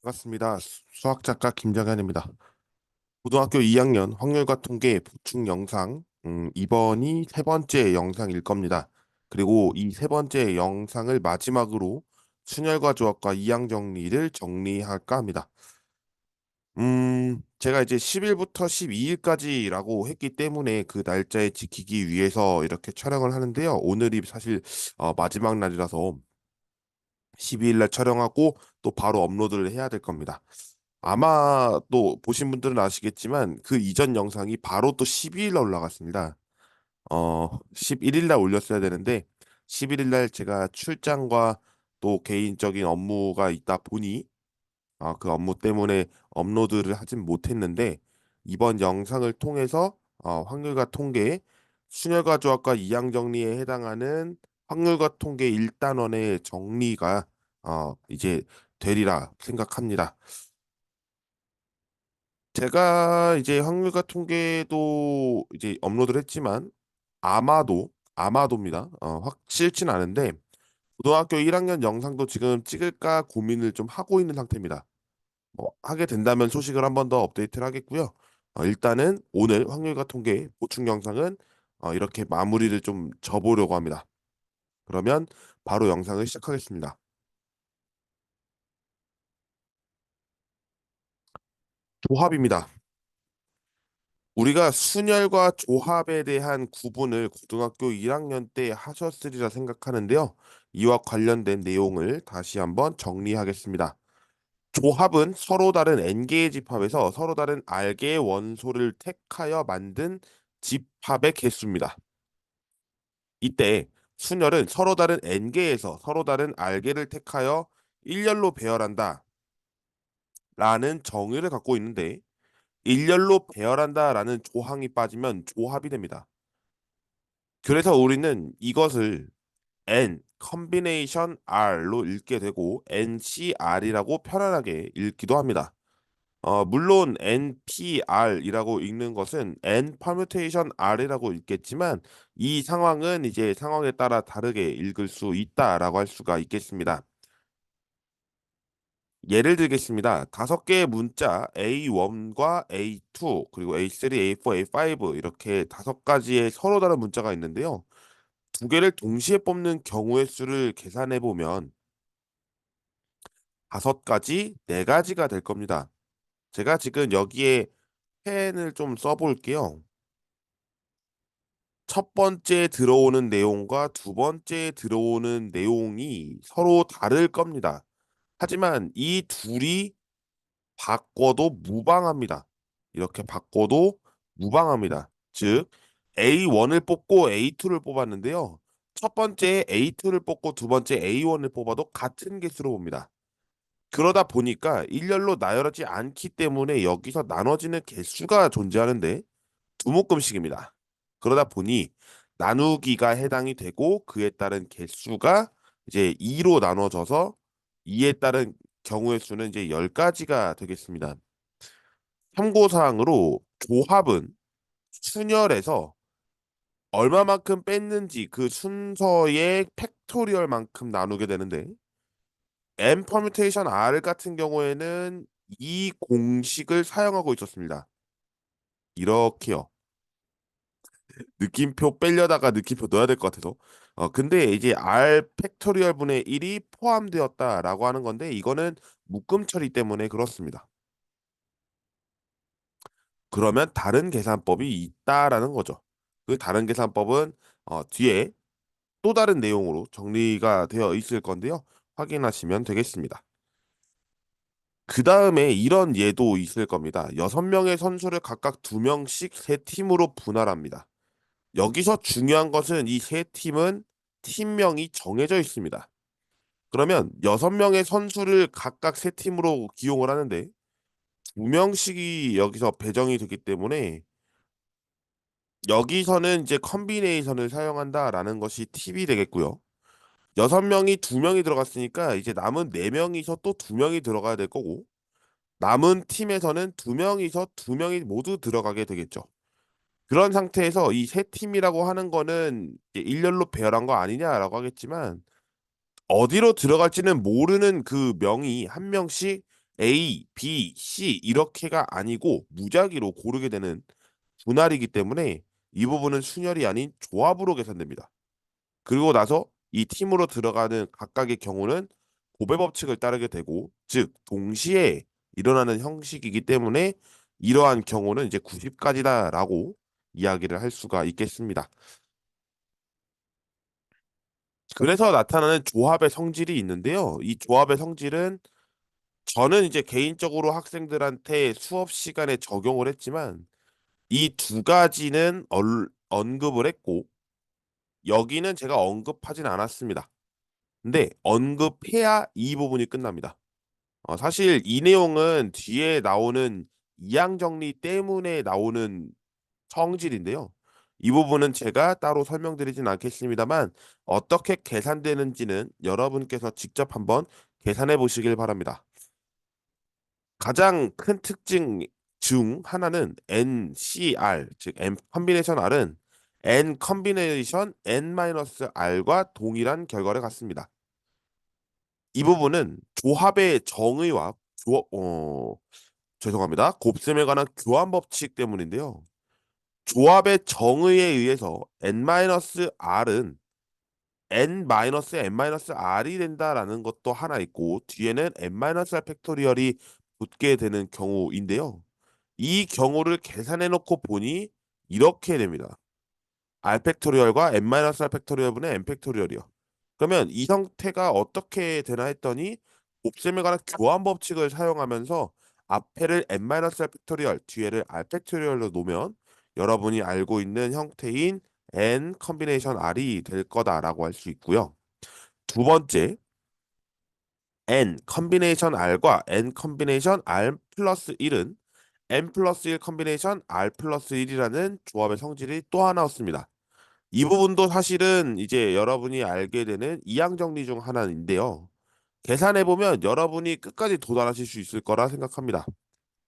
반갑습니다. 수학 작가 김정현입니다. 고등학교 2학년 확률과 통계 보충 영상, 이번이 세 번째 영상일 겁니다. 그리고 이 세 번째 영상을 마지막으로 순열과 조합과 이항 정리를 정리할까 합니다. 제가 이제 10일부터 12일까지라고 했기 때문에 그 날짜에 지키기 위해서 이렇게 촬영을 하는데요. 오늘이 사실 마지막 날이라서 12일 날 촬영하고 또 바로 업로드를 해야 될 겁니다. 아마 또 보신 분들은 아시겠지만 그 이전 영상이 바로 또 12일 날 올라갔습니다. 11일 날 올렸어야 되는데 11일 날 제가 출장과 또 개인적인 업무가 있다 보니 그 업무 때문에 업로드를 하진 못했는데 이번 영상을 통해서 확률과 통계, 순열과 조합과 이항 정리에 해당하는 확률과 통계 1단원의 정리가 이제 되리라 생각합니다. 제가 이제 확률과 통계도 이제 업로드를 했지만 아마도입니다. 확실치는 않은데 고등학교 1학년 영상도 지금 찍을까 고민을 좀 하고 있는 상태입니다. 뭐 하게 된다면 소식을 한 번 더 업데이트를 하겠고요. 일단은 오늘 확률과 통계 보충 영상은 이렇게 마무리를 좀 져보려고 합니다. 그러면 바로 영상을 시작하겠습니다. 조합입니다. 우리가 순열과 조합에 대한 구분을 고등학교 1학년 때 하셨으리라 생각하는데요. 이와 관련된 내용을 다시 한번 정리하겠습니다. 조합은 서로 다른 n개의 집합에서 서로 다른 r개의 원소를 택하여 만든 집합의 개수입니다. 이때 순열은 서로 다른 n개에서 서로 다른 r개를 택하여 일렬로 배열한다 라는 정의를 갖고 있는데 일렬로 배열한다 라는 조항이 빠지면 조합이 됩니다. 그래서 우리는 이것을 n 컨비네이션 r로 읽게 되고 ncr이라고 편안하게 읽기도 합니다. 물론 NPR이라고 읽는 것은 N 퍼뮤테이션 R이라고 읽겠지만 이 상황은 이제 상황에 따라 다르게 읽을 수 있다라고 할 수가 있겠습니다. 예를 들겠습니다. 다섯 개의 문자 A1과 A2 그리고 A3, A4, A5 이렇게 다섯 가지의 서로 다른 문자가 있는데요. 두 개를 동시에 뽑는 경우의 수를 계산해 보면 다섯 가지, 네 가지가 될 겁니다. 제가 지금 여기에 펜을 좀 써볼게요. 첫 번째 들어오는 내용과 두 번째 들어오는 내용이 서로 다를 겁니다. 하지만 이 둘이 바꿔도 무방합니다. 이렇게 바꿔도 무방합니다. 즉 A1을 뽑고 A2를 뽑았는데요. 첫 번째 A2를 뽑고 두 번째 A1을 뽑아도 같은 개수로 봅니다. 그러다 보니까 일렬로 나열하지 않기 때문에 여기서 나눠지는 개수가 존재하는데 두 묶음씩입니다. 그러다 보니 나누기가 해당이 되고 그에 따른 개수가 이제 2로 나눠져서 이에 따른 경우의 수는 이제 10가지가 되겠습니다. 참고사항으로 조합은 순열에서 얼마만큼 뺐는지 그 순서의 팩토리얼만큼 나누게 되는데 M 퍼뮤테이션 R 같은 경우에는 이 공식을 사용하고 있었습니다. 이렇게요. 느낌표 빼려다가 느낌표 넣어야 될 것 같아서. 근데 이제 R 팩토리얼 분의 1이 포함되었다라고 하는 건데 이거는 묶음 처리 때문에 그렇습니다. 그러면 다른 계산법이 있다라는 거죠. 그 다른 계산법은 뒤에 또 다른 내용으로 정리가 되어 있을 건데요. 확인하시면 되겠습니다. 그 다음에 이런 예도 있을 겁니다. 6명의 선수를 각각 2명씩 세 팀으로 분할합니다. 여기서 중요한 것은 이 세 팀은 팀명이 정해져 있습니다. 그러면 6명의 선수를 각각 세 팀으로 기용을 하는데 2명씩이 여기서 배정이 되기 때문에 여기서는 이제 컨비네이션을 사용한다라는 것이 팁이 되겠고요. 6명이 2명이 들어갔으니까 이제 남은 4명이서 또 2명이 들어가야 될 거고 남은 팀에서는 2명이서 2명이 모두 들어가게 되겠죠. 그런 상태에서 이 세 팀이라고 하는 거는 이제 일렬로 배열한 거 아니냐라고 하겠지만 어디로 들어갈지는 모르는 그 명이 한 명씩 A, B, C 이렇게가 아니고 무작위로 고르게 되는 분할이기 때문에 이 부분은 순열이 아닌 조합으로 계산됩니다. 그리고 나서 이 팀으로 들어가는 각각의 경우는 고배 법칙을 따르게 되고, 즉 동시에 일어나는 형식이기 때문에 이러한 경우는 이제 90까지다라고 이야기를 할 수가 있겠습니다. 그래서 나타나는 조합의 성질이 있는데요. 이 조합의 성질은 저는 이제 개인적으로 학생들한테 수업 시간에 적용을 했지만 이 두 가지는 언급을 했고 여기는 제가 언급하진 않았습니다. 근데 언급해야 이 부분이 끝납니다. 사실 이 내용은 뒤에 나오는 이항 정리 때문에 나오는 성질인데요. 이 부분은 제가 따로 설명드리진 않겠습니다만 어떻게 계산되는지는 여러분께서 직접 한번 계산해 보시길 바랍니다. 가장 큰 특징 중 하나는 NCR, 즉 N 컨비네이션 R은 N 컨비네이션 N-R과 동일한 결과를 갖습니다. 이 부분은 조합의 정의와 죄송합니다. 곱셈에 관한 교환 법칙 때문인데요. 조합의 정의에 의해서 N-R은 N-R이 된다라는 것도 하나 있고 뒤에는 N-R 팩토리얼이 붙게 되는 경우인데요. 이 경우를 계산해 놓고 보니 이렇게 됩니다. R 팩토리얼과 N-R 팩토리얼분의 N 팩토리얼이요. 그러면 이 형태가 어떻게 되나 했더니 곱셈에 관한 교환 법칙을 사용하면서 앞에를 N-R 팩토리얼, 뒤에를 R 팩토리얼로 놓으면 여러분이 알고 있는 형태인 N 컨비네이션 R이 될 거다라고 할 수 있고요. 두 번째, N 컨비네이션 R과 N 컨비네이션 R 플러스 1은 N 플러스 1 컨비네이션 R 플러스 1이라는 조합의 성질이 또 하나 없습니다. 이 부분도 사실은 이제 여러분이 알게 되는 이항 정리 중 하나인데요. 계산해 보면 여러분이 끝까지 도달하실 수 있을 거라 생각합니다.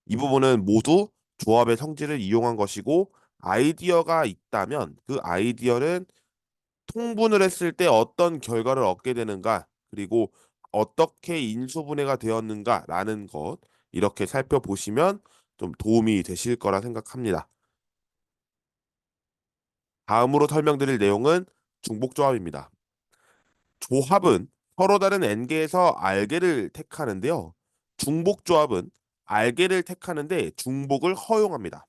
이 부분은 모두 조합의 성질을 이용한 것이고 아이디어가 있다면 그 아이디어는 통분을 했을 때 어떤 결과를 얻게 되는가 그리고 어떻게 인수분해가 되었는가라는 것 이렇게 살펴보시면 좀 도움이 되실 거라 생각합니다. 다음으로 설명드릴 내용은 중복조합입니다. 조합은 서로 다른 n개에서 r개를 택하는데요. 중복조합은 r개를 택하는데 중복을 허용합니다.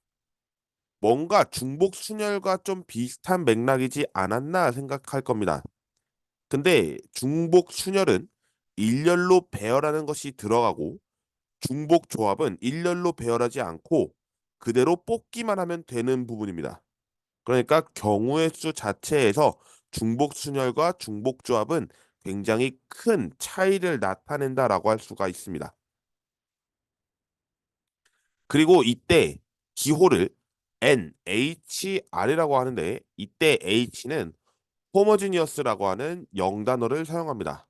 뭔가 중복 순열과 좀 비슷한 맥락이지 않았나 생각할 겁니다. 근데 중복 순열은 일렬로 배열하는 것이 들어가고 중복 조합은 일렬로 배열하지 않고 그대로 뽑기만 하면 되는 부분입니다. 그러니까 경우의 수 자체에서 중복 순열과 중복 조합은 굉장히 큰 차이를 나타낸다라고 할 수가 있습니다. 그리고 이때 기호를 NHR이라고 하는데 이때 H는 호모지니어스라고 하는 영단어를 사용합니다.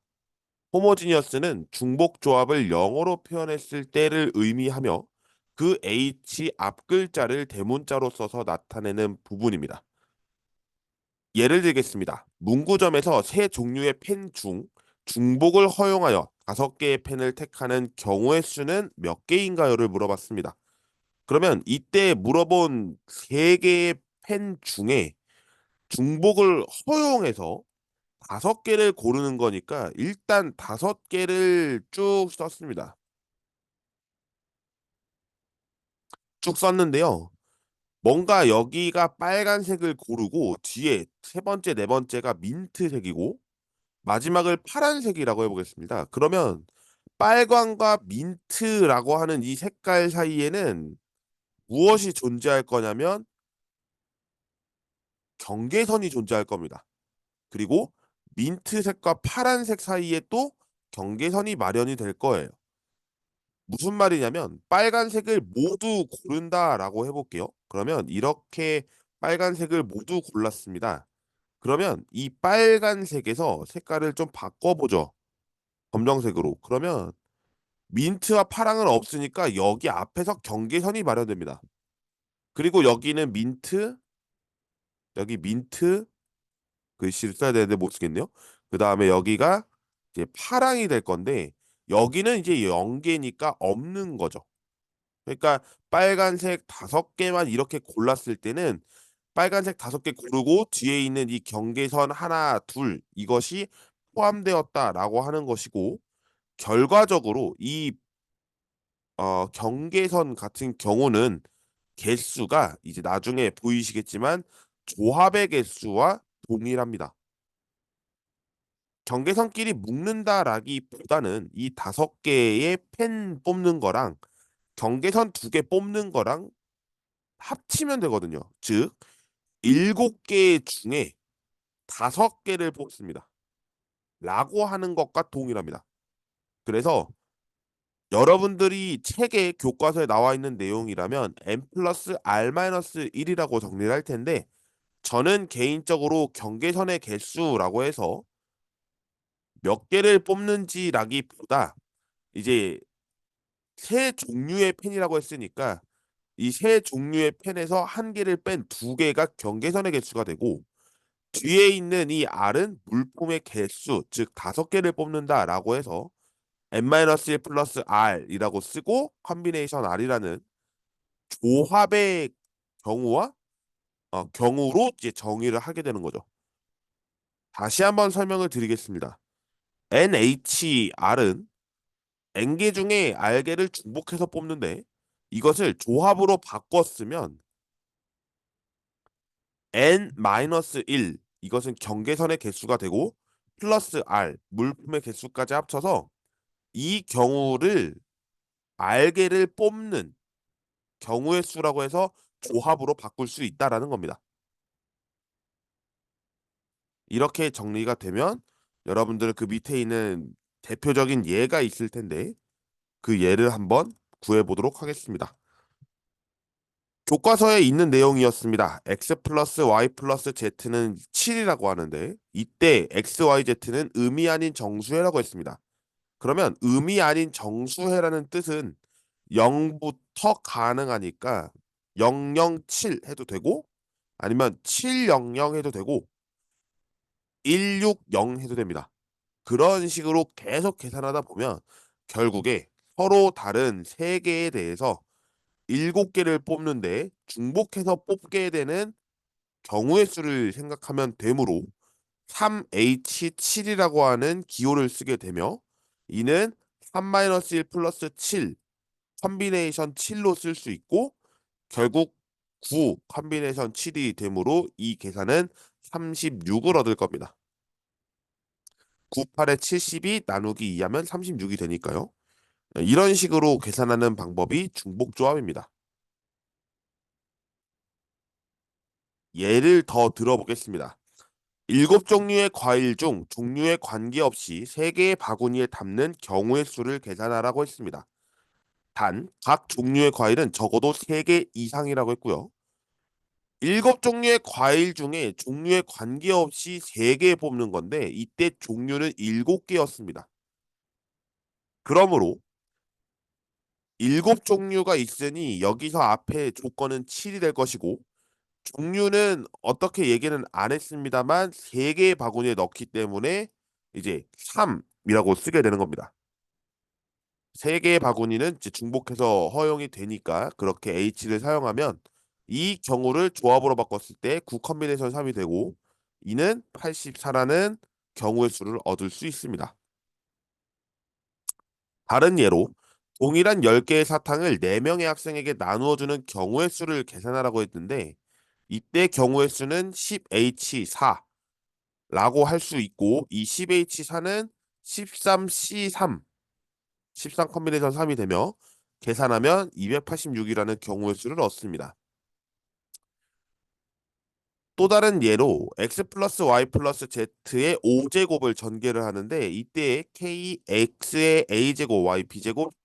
호모지니어스는 중복 조합을 영어로 표현했을 때를 의미하며 그 H 앞 글자를 대문자로 써서 나타내는 부분입니다. 예를 들겠습니다. 문구점에서 세 종류의 펜 중 중복을 허용하여 5개의 펜을 택하는 경우의 수는 몇 개인가요를 물어봤습니다. 그러면 이때 물어본 3개의 펜 중에 중복을 허용해서 5개를 고르는 거니까 일단 5개를 쭉 썼습니다. 쭉 썼는데요. 뭔가 여기가 빨간색을 고르고 뒤에 세 번째, 네 번째가 민트색이고 마지막을 파란색이라고 해보겠습니다. 그러면 빨강과 민트라고 하는 이 색깔 사이에는 무엇이 존재할 거냐면 경계선이 존재할 겁니다. 그리고 민트색과 파란색 사이에 또 경계선이 마련이 될 거예요. 무슨 말이냐면 빨간색을 모두 고른다라고 해볼게요. 그러면 이렇게 빨간색을 모두 골랐습니다. 그러면 이 빨간색에서 색깔을 좀 바꿔보죠. 검정색으로. 그러면 민트와 파랑은 없으니까 여기 앞에서 경계선이 마련됩니다. 그리고 여기는 민트, 여기 민트 글씨를 써야 되는데 못 쓰겠네요. 그 다음에 여기가 이제 파랑이 될 건데 여기는 이제 연계니까 없는 거죠. 그러니까 빨간색 5개만 이렇게 골랐을 때는 빨간색 5개 고르고 뒤에 있는 이 경계선 하나, 둘 이것이 포함되었다라고 하는 것이고 결과적으로 이 경계선 같은 경우는 개수가 이제 나중에 보이시겠지만 조합의 개수와 동일합니다. 경계선끼리 묶는다라기보다는 이 5개의 펜 뽑는 거랑 경계선 2개 뽑는 거랑 합치면 되거든요. 즉, 7개 중에 5개를 뽑습니다. 라고 하는 것과 동일합니다. 그래서 여러분들이 책의 교과서에 나와 있는 내용이라면 n 플러스 r 마이너스 1이라고 정리를 할 텐데 저는 개인적으로 경계선의 개수라고 해서 몇 개를 뽑는지라기보다 이제 세 종류의 펜이라고 했으니까 이 세 종류의 펜에서 한 개를 뺀 2개가 경계선의 개수가 되고 뒤에 있는 이 R은 물품의 개수, 즉 5개를 뽑는다라고 해서 n-1 플러스 R이라고 쓰고 컨비네이션 R이라는 조합의 경우와 경우로 이제 정의를 하게 되는 거죠. 다시 한번 설명을 드리겠습니다. NHR은 N개 중에 R개를 중복해서 뽑는데 이것을 조합으로 바꿨으면 N-1 이것은 경계선의 개수가 되고 플러스 R 물품의 개수까지 합쳐서 이 경우를 R개를 뽑는 경우의 수라고 해서 조합으로 바꿀 수 있다라는 겁니다. 이렇게 정리가 되면 여러분들은 그 밑에 있는 대표적인 예가 있을 텐데 그 예를 한번 구해 보도록 하겠습니다. 교과서에 있는 내용이었습니다. x 플러스 y 플러스 z는 7이라고 하는데 이때 x, y, z는 음이 아닌 정수해라고 했습니다. 그러면 음이 아닌 정수해라는 뜻은 0부터 가능하니까 007 해도 되고 아니면 700 해도 되고 160 해도 됩니다. 그런 식으로 계속 계산하다 보면 결국에 서로 다른 세 개에 대해서 7개를 뽑는데 중복해서 뽑게 되는 경우의 수를 생각하면 되므로 3H7이라고 하는 기호를 쓰게 되며 이는 3-1 플러스 7 컨비네이션 7로 쓸 수 있고 결국 9 컨비네이션 7이 되므로 이 계산은 36을 얻을 겁니다. 98에 72 나누기 2하면 36이 되니까요. 이런 식으로 계산하는 방법이 중복조합입니다. 예를 더 들어보겠습니다. 7종류의 과일 중 종류에 관계없이 3개의 바구니에 담는 경우의 수를 계산하라고 했습니다. 단, 각 종류의 과일은 적어도 3개 이상이라고 했고요. 7종류의 과일 중에 종류에 관계없이 3개 뽑는 건데 이때 종류는 7개였습니다. 그러므로 7종류가 있으니 여기서 앞에 조건은 7이 될 것이고 종류는 어떻게 얘기는 안 했습니다만 3개의 바구니에 넣기 때문에 이제 3이라고 쓰게 되는 겁니다. 3개의 바구니는 이제 중복해서 허용이 되니까 그렇게 H를 사용하면 이 경우를 조합으로 바꿨을 때 9 컨비네이션 3이 되고 이는 84라는 경우의 수를 얻을 수 있습니다. 다른 예로 동일한 10개의 사탕을 4명의 학생에게 나누어 주는 경우의 수를 계산하라고 했는데 이때 경우의 수는 10H4라고 할 수 있고 이 10H4는 13C3 13 컨비네이션 3이 되며 계산하면 286이라는 경우의 수를 얻습니다. 또 다른 예로 x 플러스 y 플러스 z의 5제곱을 전개를 하는데 이때 kx의 a제곱 y b제곱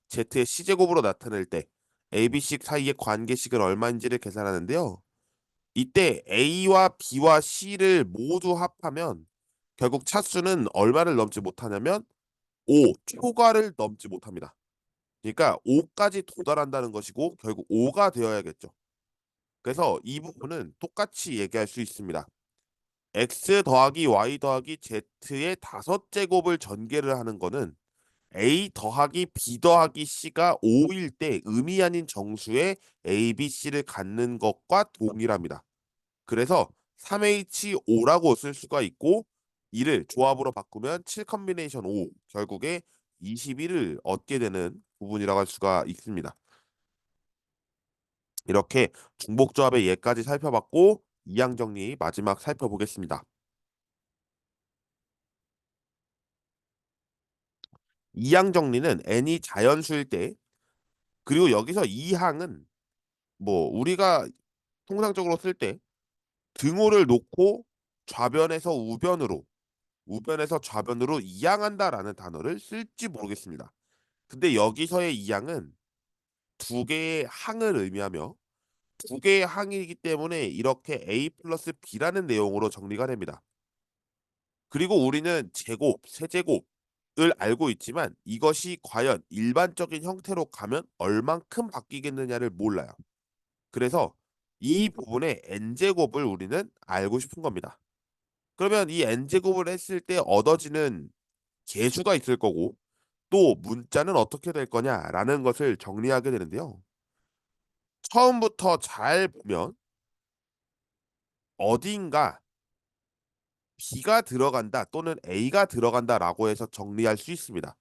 z의 c제곱으로 나타낼 때 abc 사이의 관계식은 얼마인지를 계산하는데요. 이때 a와 b와 c를 모두 합하면 결국 차수는 얼마를 넘지 못하냐면 5 초과를 넘지 못합니다. 그러니까 5까지 도달한다는 것이고 결국 5가 되어야겠죠. 그래서 이 부분은 똑같이 얘기할 수 있습니다. x 더하기 y 더하기 z의 5제곱을 전개를 하는 거는 A 더하기 B 더하기 C가 5일 때 음이 아닌 정수의 A, B, C를 갖는 것과 동일합니다. 그래서 3H5라고 쓸 수가 있고 이를 조합으로 바꾸면 7 컨비네이션 5 결국에 21을 얻게 되는 부분이라고 할 수가 있습니다. 이렇게 중복조합의 예까지 살펴봤고 이항 정리 마지막 살펴보겠습니다. 이항 정리는 n이 자연수일 때 그리고 여기서 이항은 뭐 우리가 통상적으로 쓸 때 등호를 놓고 좌변에서 우변으로 우변에서 좌변으로 이항한다라는 단어를 쓸지 모르겠습니다. 근데 여기서의 이항은 두 개의 항을 의미하며 두 개의 항이기 때문에 이렇게 a 플러스 b라는 내용으로 정리가 됩니다. 그리고 우리는 제곱, 세제곱을 알고 있지만 이것이 과연 일반적인 형태로 가면 얼만큼 바뀌겠느냐를 몰라요. 그래서 이 부분의 n제곱을 우리는 알고 싶은 겁니다. 그러면 이 n제곱을 했을 때 얻어지는 계수가 있을 거고 또 문자는 어떻게 될 거냐라는 것을 정리하게 되는데요. 처음부터 잘 보면 어딘가 B가 들어간다 또는 A가 들어간다라고 해서 정리할 수 있습니다.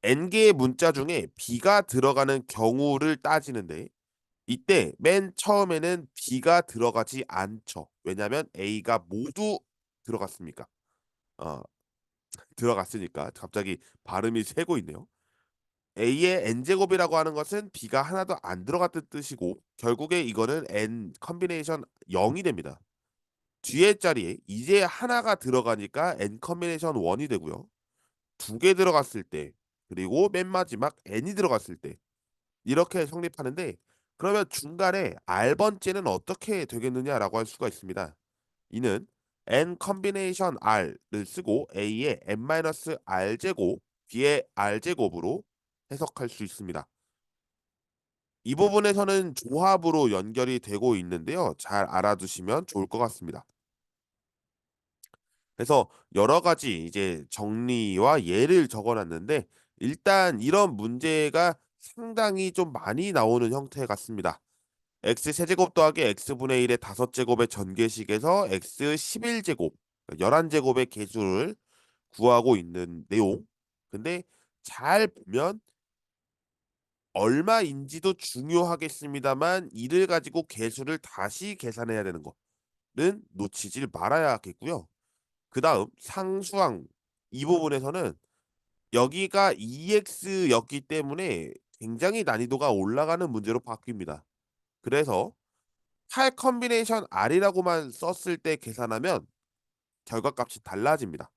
n개의 문자 중에 B가 들어가는 경우를 따지는데 이때 맨 처음에는 B가 들어가지 않죠. 왜냐하면 A가 모두 들어갔습니까? 어, 들어갔으니까 갑자기 발음이 새고 있네요. A의 n제곱이라고 하는 것은 B가 하나도 안 들어갔던 뜻이고 결국에 이거는 n 컨비네이션 0이 됩니다. 뒤에 자리에 이제 하나가 들어가니까 n 컨비네이션 1이 되고요. 두 개 들어갔을 때 그리고 맨 마지막 n이 들어갔을 때 이렇게 성립하는데 그러면 중간에 r번째는 어떻게 되겠느냐라고 할 수가 있습니다. 이는 n 컨비네이션 r를 쓰고 a의 n-r 제곱 b의 r 제곱으로 해석할 수 있습니다. 이 부분에서는 조합으로 연결이 되고 있는데요. 잘 알아두시면 좋을 것 같습니다. 그래서 여러 가지 이제 정리와 예를 적어놨는데 일단 이런 문제가 상당히 좀 많이 나오는 형태 같습니다. x 세제곱 더하기 x분의 1의 5제곱의 전개식에서 x 11제곱 11제곱의 개수를 구하고 있는 내용. 근데 잘 보면 얼마인지도 중요하겠습니다만 이를 가지고 개수를 다시 계산해야 되는 거는 놓치질 말아야겠고요. 그 다음 상수항 이 부분에서는 여기가 EX였기 때문에 굉장히 난이도가 올라가는 문제로 바뀝니다. 그래서 8 컨비네이션 R이라고만 썼을 때 계산하면 결과값이 달라집니다.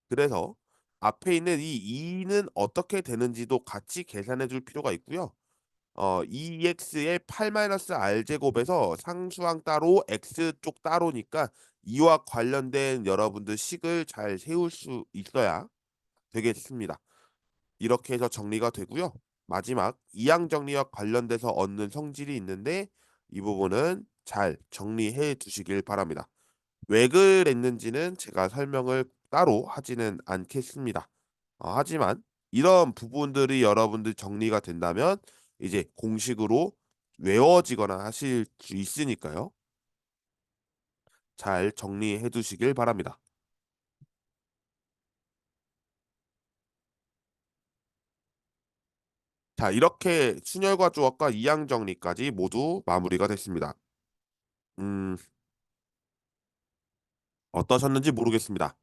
그래서 앞에 있는 이 2는 어떻게 되는지도 같이 계산해 줄 필요가 있고요. EX의 8-R 제곱에서 상수항 따로 X 쪽 따로니까 이와 관련된 여러분들 식을 잘 세울 수 있어야 되겠습니다. 이렇게 해서 정리가 되고요. 마지막 이항 정리와 관련돼서 얻는 성질이 있는데 이 부분은 잘 정리해 두시길 바랍니다. 왜 그랬는지는 제가 설명을 따로 하지는 않겠습니다. 하지만 이런 부분들이 여러분들 정리가 된다면 이제 공식으로 외워지거나 하실 수 있으니까요. 잘 정리해 두시길 바랍니다. 자, 이렇게 순열과 조합과 이항 정리까지 모두 마무리가 됐습니다. 음, 어떠셨는지 모르겠습니다.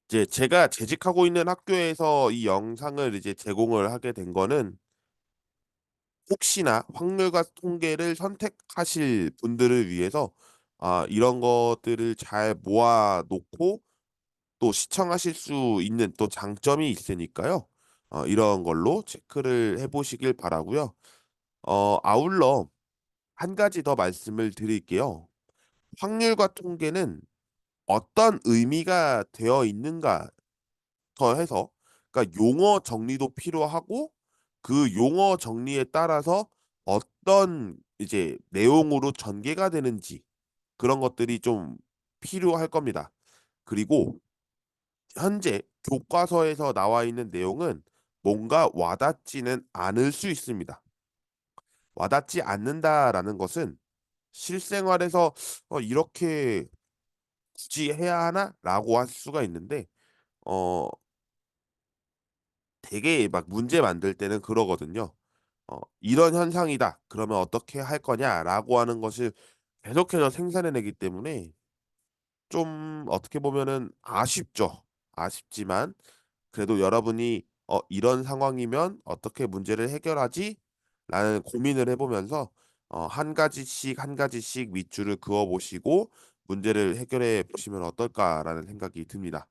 이제 제가 재직하고 있는 학교에서 이 영상을 이제 제공을 하게 된 거는 혹시나 확률과 통계를 선택하실 분들을 위해서 이런 것들을 잘 모아 놓고 또 시청하실 수 있는 또 장점이 있으니까요. 이런 걸로 체크를 해보시길 바라고요. 아울러 한 가지 더 말씀을 드릴게요. 확률과 통계는 어떤 의미가 되어 있는가 해서 그러니까 용어 정리도 필요하고 그 용어 정리에 따라서 어떤 이제 내용으로 전개가 되는지 그런 것들이 좀 필요할 겁니다. 그리고 현재 교과서에서 나와 있는 내용은 뭔가 와닿지는 않을 수 있습니다. 와닿지 않는다라는 것은 실생활에서 이렇게 굳이 해야 하나라고 할 수가 있는데 어 되게 막 문제 만들 때는 그러거든요. 이런 현상이다. 그러면 어떻게 할 거냐라고 하는 것을 계속해서 생산해내기 때문에 좀 어떻게 보면은 아쉽죠. 아쉽지만 그래도 여러분이 이런 상황이면 어떻게 문제를 해결하지? 라는 고민을 해보면서 한 가지씩 한 가지씩 밑줄을 그어 보시고 문제를 해결해 보시면 어떨까라는 생각이 듭니다.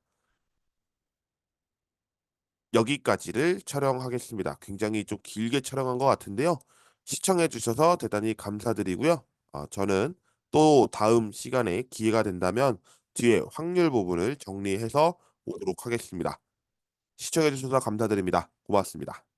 여기까지를 촬영하겠습니다. 굉장히 좀 길게 촬영한 것 같은데요. 시청해 주셔서 대단히 감사드리고요. 저는 또 다음 시간에 기회가 된다면 뒤에 확률 부분을 정리해서 오도록 하겠습니다. 시청해 주셔서 감사드립니다. 고맙습니다.